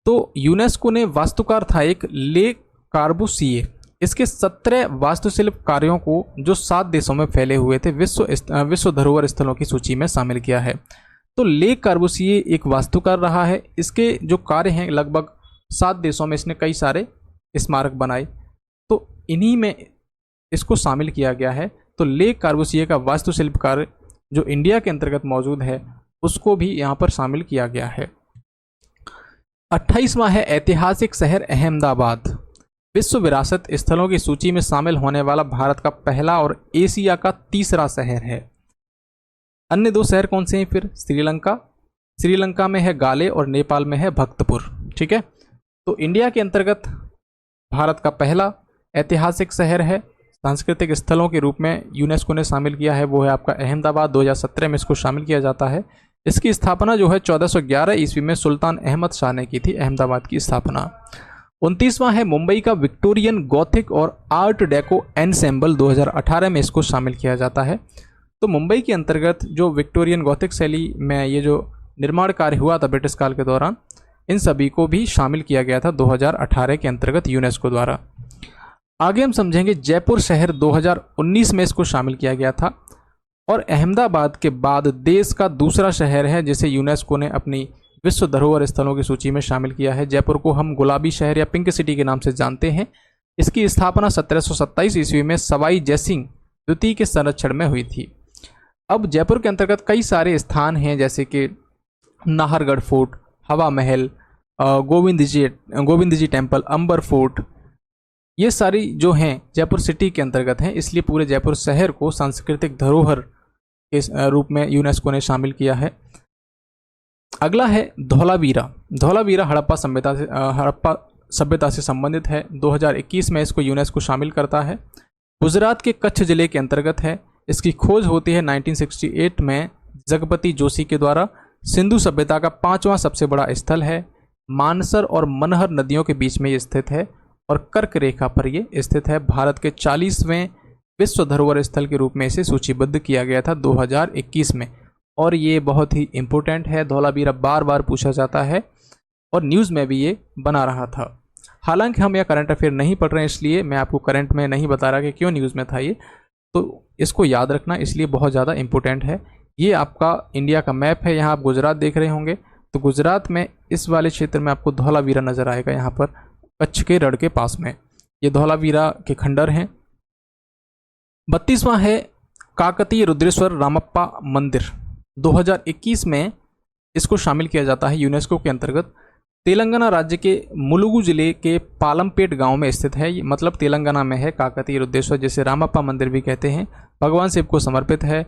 तो यूनेस्को ने वास्तुकार था एक ले कार्बुसिए, इसके 17 वास्तुशिल्प कार्यों को जो 7 देशों में फैले हुए थे विश्व धरोहर स्थलों की सूची में शामिल किया है। तो ले कार्बुसिए एक वास्तुकार रहा है, इसके जो कार्य हैं लगभग 7 देशों में इसने कई सारे स्मारक बनाए, तो इन्हीं में इसको शामिल किया गया है। तो ले कार्बुसिए का वास्तुशिल्प कार्य जो इंडिया के अंतर्गत मौजूद है उसको भी यहाँ पर शामिल किया गया है। 28वां है ऐतिहासिक शहर अहमदाबाद, विश्व विरासत स्थलों की सूची में शामिल होने वाला भारत का पहला और एशिया का तीसरा शहर है। अन्य 2 शहर कौन से हैं फिर? श्रीलंका में है गाले और नेपाल में है भक्तपुर। ठीक है, तो इंडिया के अंतर्गत भारत का पहला ऐतिहासिक शहर है, सांस्कृतिक स्थलों के रूप में यूनेस्को ने शामिल किया है, वो है आपका अहमदाबाद। 2017 में इसको शामिल किया जाता है। इसकी स्थापना जो है 1411 ईस्वी में सुल्तान अहमद शाह ने की थी, अहमदाबाद की स्थापना। 29वां है मुंबई का विक्टोरियन गॉथिक और आर्ट डेको एनसेम्बल, 2018 में इसको शामिल किया जाता है। तो मुंबई के अंतर्गत जो विक्टोरियन गॉथिक शैली में ये जो निर्माण कार्य हुआ था ब्रिटिश काल के दौरान, इन सभी को भी शामिल किया गया था 2018 के अंतर्गत यूनेस्को द्वारा। आगे हम समझेंगे जयपुर शहर 2019 में इसको शामिल किया गया था और अहमदाबाद के बाद देश का दूसरा शहर है जिसे यूनेस्को ने अपनी विश्व धरोहर स्थलों की सूची में शामिल किया है। जयपुर को हम गुलाबी शहर या पिंक सिटी के नाम से जानते हैं। इसकी स्थापना 1727 ईस्वी में सवाई जयसिंह द्वितीय के संरक्षण में हुई थी। अब जयपुर के अंतर्गत कई सारे स्थान हैं जैसे कि नाहरगढ़ फोर्ट, हवा महल, गोविंद जी टेम्पल, अंबर फोर्ट, ये सारी जो हैं जयपुर सिटी के अंतर्गत हैं, इसलिए पूरे जयपुर शहर को सांस्कृतिक धरोहर के रूप में यूनेस्को ने शामिल किया है। अगला है धौलावीरा। धौलावीरा हड़प्पा सभ्यता से संबंधित है। 2021 में इसको यूनेस्को शामिल करता है। गुजरात के कच्छ जिले के अंतर्गत है। इसकी खोज होती है 1968 में जगपति जोशी के द्वारा। सिंधु सभ्यता का 5वां सबसे बड़ा स्थल है। मानसर और मनहर नदियों के बीच में ये स्थित है और कर्क रेखा पर ये स्थित है। भारत के 40वें विश्व धरोहर स्थल के रूप में इसे सूचीबद्ध किया गया था 2021 में, और ये बहुत ही इम्पोर्टेंट है। धौलावीरा बार बार पूछा जाता है और न्यूज़ में भी ये बना रहा था। हालांकि हम यह करंट अफेयर नहीं पढ़ रहे हैं, इसलिए मैं आपको करंट में नहीं बता रहा कि क्यों न्यूज़ में था ये, तो इसको याद रखना इसलिए बहुत ज़्यादा इम्पोर्टेंट है। ये आपका इंडिया का मैप है। यहाँ आप गुजरात देख रहे होंगे, तो गुजरात में इस वाले क्षेत्र में आपको धौलावीरा नज़र आएगा, यहाँ पर कच्छ के रण के पास में ये धौलावीरा के खंडर हैं। 32वां है काकतीय रुद्रेश्वर रामप्पा मंदिर। 2021 में इसको शामिल किया जाता है यूनेस्को के अंतर्गत। तेलंगाना राज्य के मुलुगु जिले के पालमपेट गांव में स्थित है। ये मतलब तेलंगाना में है काकतीय रुद्रेश्वर, जिसे रामप्पा मंदिर भी कहते हैं। भगवान शिव को समर्पित है।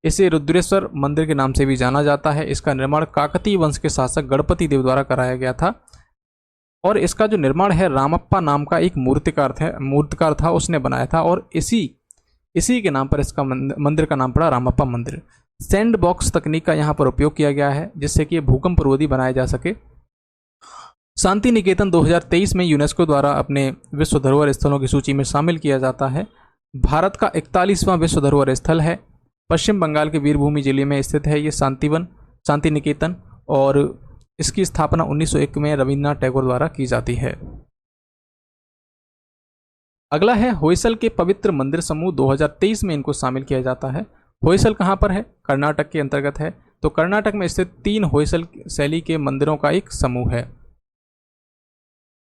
इसे रुद्रेश्वर मंदिर के नाम से भी जाना जाता है। इसका निर्माण काकतीय वंश के शासक गणपति देव द्वारा कराया गया था और इसका जो निर्माण है रामप्पा नाम का एक मूर्तिकार था, उसने बनाया था और इसी के नाम पर इसका मंदिर का नाम पड़ा रामप्पा मंदिर। सैंड बॉक्स तकनीक का यहाँ पर उपयोग किया गया है जिससे कि भूकंप रोधी बनाया जा सके। शांति निकेतन 2023 में यूनेस्को द्वारा अपने विश्व धरोहर स्थलों की सूची में शामिल किया जाता है। भारत का 41वां विश्व धरोहर स्थल है। पश्चिम बंगाल के वीरभूमि जिले में स्थित है ये शांति निकेतन, और इसकी स्थापना 1901 में रविन्द्रनाथ टैगोर द्वारा की जाती है। अगला है होयसल के पवित्र मंदिर समूह। 2023 में इनको शामिल किया जाता है। होयसल कहाँ पर है? कर्नाटक के अंतर्गत है। तो कर्नाटक में स्थित 3 होयसल शैली के मंदिरों का एक समूह है।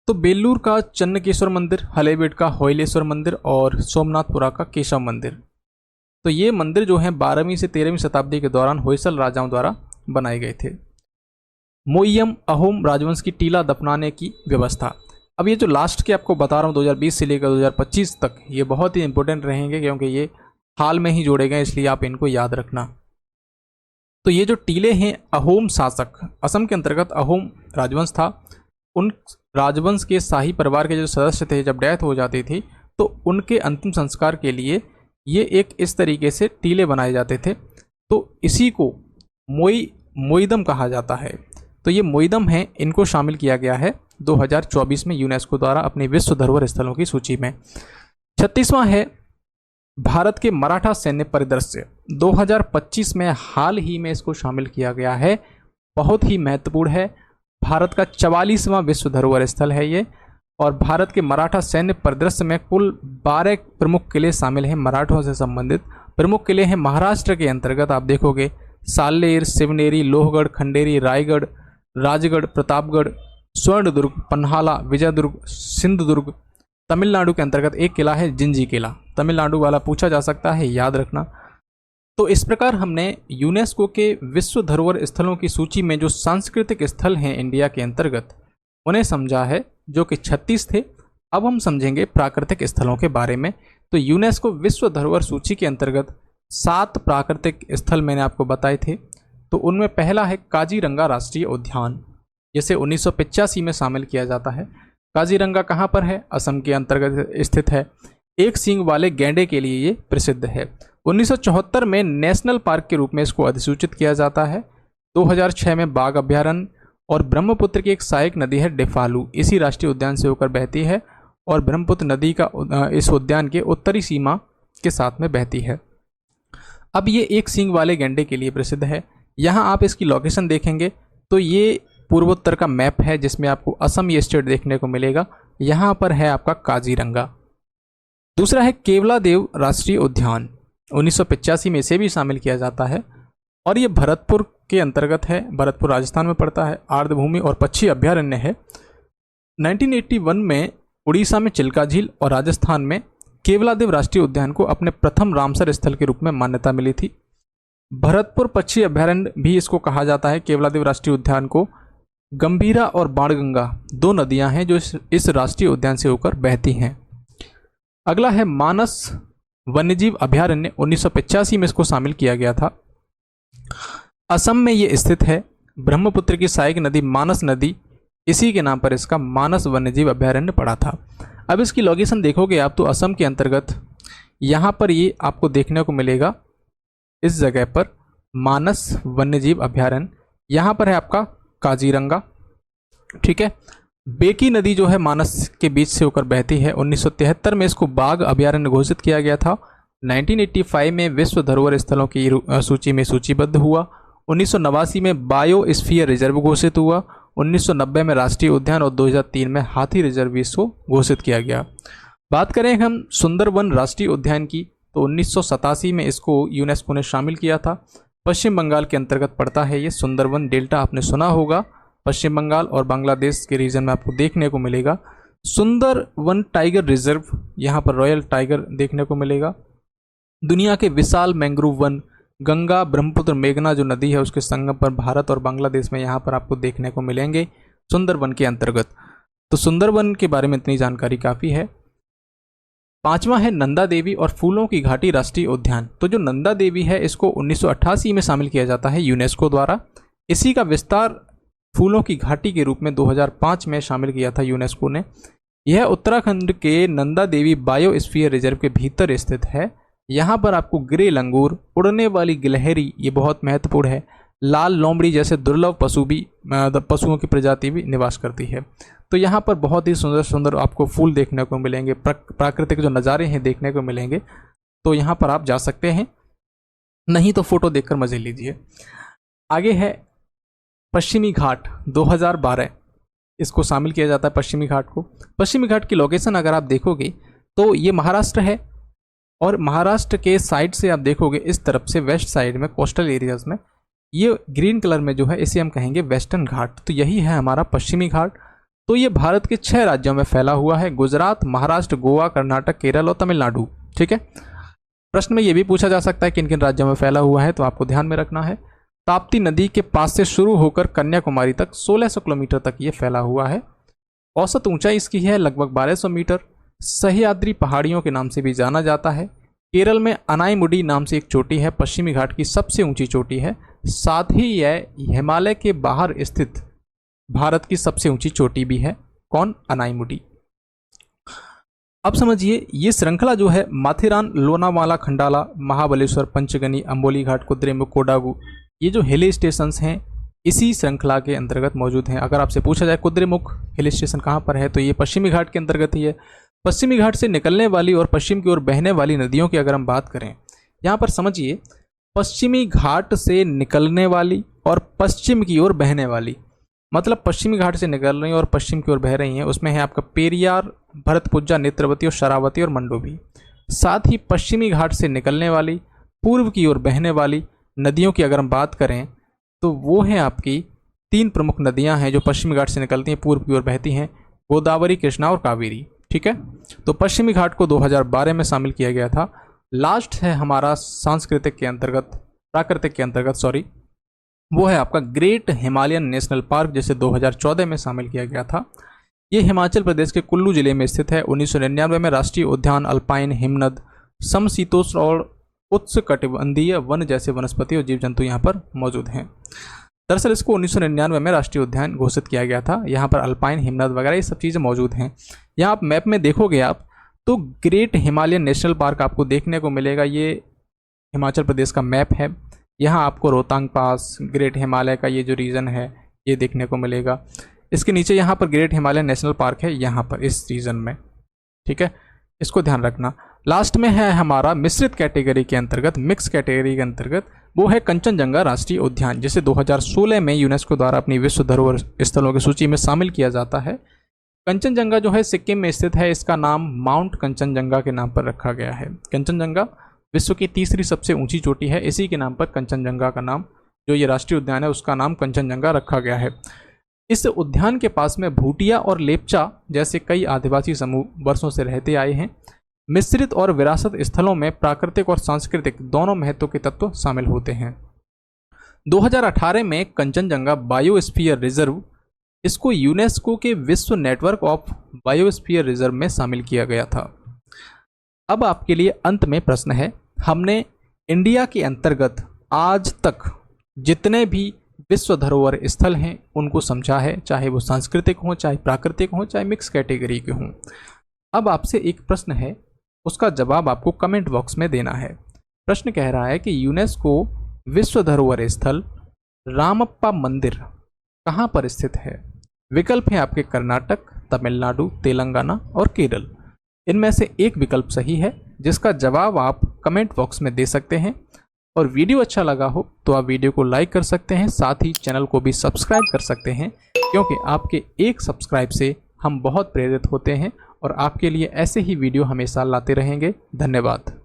तो बेल्लूर का चन्नकेश्वर मंदिर, हलेबीड का होयलेश्वर मंदिर और सोमनाथपुरा का केशव मंदिर। तो ये मंदिर जो हैं 12वीं से 13वीं शताब्दी के दौरान होयसल राजाओं द्वारा बनाए गए थे। मोयम अहोम राजवंश की टीला दफनाने की व्यवस्था। अब ये जो लास्ट के आपको बता रहा हूँ 2020 से लेकर 2025 तक, ये बहुत ही इंपॉर्टेंट रहेंगे क्योंकि ये हाल में ही जोड़े गए, इसलिए आप इनको याद रखना। तो ये जो टीले हैं, अहोम शासक, असम के अंतर्गत अहोम राजवंश था। उन राजवंश के शाही परिवार के जो सदस्य थे, जब डेथ हो जाती थी तो उनके अंतिम संस्कार के लिए ये एक इस तरीके से टीले बनाए जाते थे, तो इसी को मोइदम कहा जाता है। तो ये मोइदम है, इनको शामिल किया गया है 2024 में यूनेस्को द्वारा अपनी विश्व धरोहर स्थलों की सूची में। 36वां है भारत के मराठा सैन्य परिदृश्य। 2025 में हाल ही में इसको शामिल किया गया है, बहुत ही महत्वपूर्ण है। भारत का 44वां विश्व धरोहर स्थल है ये, और भारत के मराठा सैन्य परिदृश्य में कुल 12 प्रमुख किले शामिल हैं। मराठों से संबंधित प्रमुख किले हैं महाराष्ट्र के अंतर्गत, आप देखोगे सालेर, शिवनेरी, लोहगढ़, खंडेरी, रायगढ़, राजगढ़, प्रतापगढ़, स्वर्णदुर्ग, पन्हाला, विजयदुर्ग, सिंधुदुर्ग। तमिलनाडु के अंतर्गत एक किला है जिंजी किला, तमिलनाडु वाला पूछा जा सकता है, याद रखना। तो इस प्रकार हमने यूनेस्को के विश्व धरोहर स्थलों की सूची में जो सांस्कृतिक स्थल हैं इंडिया के अंतर्गत उन्हें समझा है, जो कि 36 थे। अब हम समझेंगे प्राकृतिक स्थलों के बारे में। तो यूनेस्को विश्व धरोहर सूची के अंतर्गत 7 प्राकृतिक स्थल मैंने आपको बताए थे। तो उनमें पहला है काजीरंगा राष्ट्रीय उद्यान, जिसे 1985 में शामिल किया जाता है। काजीरंगा कहाँ पर है? असम के अंतर्गत स्थित है। एक सींग वाले गैंडे के लिए ये प्रसिद्ध है। 1974 में नेशनल पार्क के रूप में इसको अधिसूचित किया जाता है। 2006 में बाघ अभ्यारण्य, और ब्रह्मपुत्र की एक सहायक नदी है डेफालू, इसी राष्ट्रीय उद्यान से होकर बहती है, और ब्रह्मपुत्र नदी का इस उद्यान के उत्तरी सीमा के साथ में बहती है। अब ये एक सींग वाले गैंडे के लिए प्रसिद्ध है। यहाँ आप इसकी लोकेशन देखेंगे तो ये पूर्वोत्तर का मैप है, जिसमें आपको असम ये स्टेट देखने को मिलेगा। यहाँ पर है आपका काजीरंगा। दूसरा है केवलादेव राष्ट्रीय उद्यान, 1985 में इसे भी शामिल किया जाता है, और ये भरतपुर के अंतर्गत है। भरतपुर राजस्थान में पड़ता है। आर्द्रभूमि और पक्षी अभ्यारण्य है। 1981 में उड़ीसा में चिल्का झील और राजस्थान में केवलादेव राष्ट्रीय उद्यान को अपने प्रथम रामसर स्थल के रूप में मान्यता मिली थी। भरतपुर पक्षी अभ्यारण्य भी इसको कहा जाता है। केवलादेव राष्ट्रीय उद्यान को गंभीरा और बाणगंगा 2 नदियां हैं जो इस राष्ट्रीय उद्यान से होकर बहती हैं। अगला है मानस वन्यजीव अभ्यारण्य, 1985 में इसको शामिल किया गया था। असम में ये स्थित है। ब्रह्मपुत्र की सहायक नदी मानस नदी, इसी के नाम पर इसका मानस वन्यजीव अभ्यारण्य पड़ा था। अब इसकी लोकेशन देखोगे आप तो असम के अंतर्गत यहाँ पर ये आपको देखने को मिलेगा, इस जगह पर मानस वन्यजीव अभ्यारण्य। यहाँ पर है आपका काजीरंगा, ठीक है। बेकी नदी जो है मानस के बीच से होकर बहती है। 1973 में इसको बाघ अभ्यारण्य घोषित किया गया था। 1985 में विश्व धरोहर स्थलों की सूची में सूचीबद्ध हुआ। 1989 में बायोस्फीयर रिजर्व घोषित हुआ। 1990 में राष्ट्रीय उद्यान, और 2003 में हाथी रिजर्व इसको घोषित किया गया। बात करें हम सुंदरवन राष्ट्रीय उद्यान की, तो 1987 में इसको यूनेस्को ने शामिल किया था। पश्चिम बंगाल के अंतर्गत पड़ता है ये। सुंदरवन डेल्टा आपने सुना होगा, पश्चिम बंगाल और बांग्लादेश के रीजन में आपको देखने को मिलेगा। सुंदरवन टाइगर रिजर्व, यहाँ पर रॉयल टाइगर देखने को मिलेगा। दुनिया के विशाल मैंग्रोव वन, गंगा ब्रह्मपुत्र मेघना जो नदी है उसके संगम पर भारत और बांग्लादेश में यहाँ पर आपको देखने को मिलेंगे सुंदरवन के अंतर्गत। तो सुंदरवन के बारे में इतनी जानकारी काफ़ी है। 5वां है नंदा देवी और फूलों की घाटी राष्ट्रीय उद्यान। तो जो नंदा देवी है इसको 1988 में शामिल किया जाता है यूनेस्को द्वारा। इसी का विस्तार फूलों की घाटी के रूप में 2005 में शामिल किया था यूनेस्को ने। यह उत्तराखंड के नंदा देवी बायोस्फीयर रिजर्व के भीतर स्थित है। यहाँ पर आपको ग्रे लंगूर, उड़ने वाली गिलहरी, ये बहुत महत्वपूर्ण है, लाल लोमड़ी जैसे दुर्लभ पशुओं की प्रजाति भी निवास करती है। तो यहाँ पर बहुत ही सुंदर सुंदर आपको फूल देखने को मिलेंगे, प्राकृतिक जो नज़ारे हैं देखने को मिलेंगे। तो यहाँ पर आप जा सकते हैं, नहीं तो फोटो देखकर मजे लीजिए। आगे है पश्चिमी घाट 2012, इसको शामिल किया जाता है पश्चिमी घाट को। पश्चिमी घाट की लोकेशन अगर आप देखोगे तो ये महाराष्ट्र है, और महाराष्ट्र के साइड से आप देखोगे इस तरफ से वेस्ट साइड में कोस्टल एरियाज में ये ग्रीन कलर में जो है इसे हम कहेंगे वेस्टर्न घाट। तो यही है हमारा पश्चिमी घाट। तो ये भारत के 6 राज्यों में फैला हुआ है, गुजरात, महाराष्ट्र, गोवा, कर्नाटक, केरल और तमिलनाडु, ठीक है। प्रश्न में ये भी पूछा जा सकता है किन किन राज्यों में फैला हुआ है, तो आपको ध्यान में रखना है। ताप्ती नदी के पास से शुरू होकर कन्याकुमारी तक 1600 किलोमीटर तक ये फैला हुआ है। औसत ऊंचाई इसकी है लगभग 1200 मीटर। सह्याद्री पहाड़ियों के नाम से भी जाना जाता है। केरल में अनाईमुडी नाम से एक चोटी है, पश्चिमी घाट की सबसे ऊंची चोटी है। साथ ही यह हिमालय के बाहर स्थित भारत की सबसे ऊंची चोटी भी है। कौन? अनाईमुडी। अब समझिए ये श्रृंखला जो है माथेरान, लोनावाला, खंडाला, महाबलेश्वर, पंचगनी, अंबोली घाट, कुद्रेमुख, कोडागू, ये जो हिल स्टेशंस हैं इसी श्रृंखला के अंतर्गत मौजूद हैं। अगर आपसे पूछा जाए कुद्रेमुख हिल स्टेशन कहाँ पर है, तो ये पश्चिमी घाट के अंतर्गत ही है। पश्चिमी घाट से निकलने वाली और पश्चिम की ओर बहने वाली नदियों की अगर हम बात करें, यहाँ पर समझिए पश्चिमी घाट से निकलने वाली और पश्चिम की ओर बहने वाली, मतलब पश्चिमी घाट से निकल रही हैं और पश्चिम की ओर बह रही हैं, उसमें है आपका पेरियार, भरतपुजा, नेत्रवती और शरावती और मंडोवी। साथ ही पश्चिमी घाट से निकलने वाली, पूर्व की ओर बहने वाली नदियों की अगर हम बात करें तो वो है आपकी 3 प्रमुख नदियां हैं जो पश्चिमी घाट से निकलती हैं, पूर्व की ओर बहती हैं, गोदावरी, कृष्णा और कावेरी। ठीक है, तो पश्चिमी घाट को 2012 में शामिल किया गया था। लास्ट है हमारा सांस्कृतिक के अंतर्गत, प्राकृतिक के अंतर्गत सॉरी, वो है आपका ग्रेट हिमालयन नेशनल पार्क, जिसे 2014 में शामिल किया गया था। ये हिमाचल प्रदेश के कुल्लू जिले में स्थित है। 1999 में राष्ट्रीय उद्यान अल्पाइन, हिमनद, समशीतोष्ण और उष्णकटिबंधीय वन जैसे वनस्पति और जीव जंतु यहाँ पर मौजूद हैं। दरअसल इसको 1999 में राष्ट्रीय उद्यान घोषित किया गया था। यहाँ पर अल्पाइन, हिमनद वगैरह ये सब चीज़ें मौजूद हैं। यहाँ आप मैप में देखोगे आप तो ग्रेट हिमालयन नेशनल पार्क आपको देखने को मिलेगा। ये हिमाचल प्रदेश का मैप है। यहाँ आपको रोहतांग पास, ग्रेट हिमालय का ये जो रीजन है ये देखने को मिलेगा। इसके नीचे यहाँ पर ग्रेट हिमालयन नेशनल पार्क है, यहाँ पर इस रीजन में। ठीक है, इसको ध्यान रखना। लास्ट में है हमारा मिश्रित कैटेगरी के अंतर्गत, मिक्स कैटेगरी के अंतर्गत, वो है कंचनजंगा राष्ट्रीय उद्यान, जिसे 2016 में यूनेस्को द्वारा अपनी विश्व धरोहर स्थलों की सूची में शामिल किया जाता है। कंचनजंगा जो है सिक्किम में स्थित है। इसका नाम माउंट कंचनजंगा के नाम पर रखा गया है। कंचनजंगा विश्व की तीसरी सबसे ऊंची चोटी है। इसी के नाम पर कंचनजंगा का नाम, जो ये राष्ट्रीय उद्यान है उसका नाम कंचनजंगा रखा गया है। इस उद्यान के पास में भूटिया और लेप्चा जैसे कई आदिवासी समूह वर्षों से रहते आए हैं। मिश्रित और विरासत स्थलों में प्राकृतिक और सांस्कृतिक दोनों महत्व के तत्व शामिल होते हैं। 2018 में कंचनजंगा बायोस्फीयर रिजर्व, इसको यूनेस्को के विश्व नेटवर्क ऑफ बायोस्फीयर रिजर्व में शामिल किया गया था। अब आपके लिए अंत में प्रश्न है, हमने इंडिया के अंतर्गत आज तक जितने भी विश्व धरोहर स्थल हैं उनको समझा है, चाहे वो सांस्कृतिक हों, चाहे प्राकृतिक हों, चाहे मिक्स कैटेगरी के हों। अब आपसे एक प्रश्न है, उसका जवाब आपको कमेंट बॉक्स में देना है। प्रश्न कह रहा है कि यूनेस्को विश्व धरोहर स्थल रामप्पा मंदिर कहाँ पर स्थित है? विकल्प है आपके कर्नाटक, तमिलनाडु, तेलंगाना और केरल। इनमें से एक विकल्प सही है, जिसका जवाब आप कमेंट बॉक्स में दे सकते हैं। और वीडियो अच्छा लगा हो तो आप वीडियो को लाइक कर सकते हैं, साथ ही चैनल को भी सब्सक्राइब कर सकते हैं, क्योंकि आपके एक सब्सक्राइब से हम बहुत प्रेरित होते हैं और आपके लिए ऐसे ही वीडियो हमेशा लाते रहेंगे। धन्यवाद।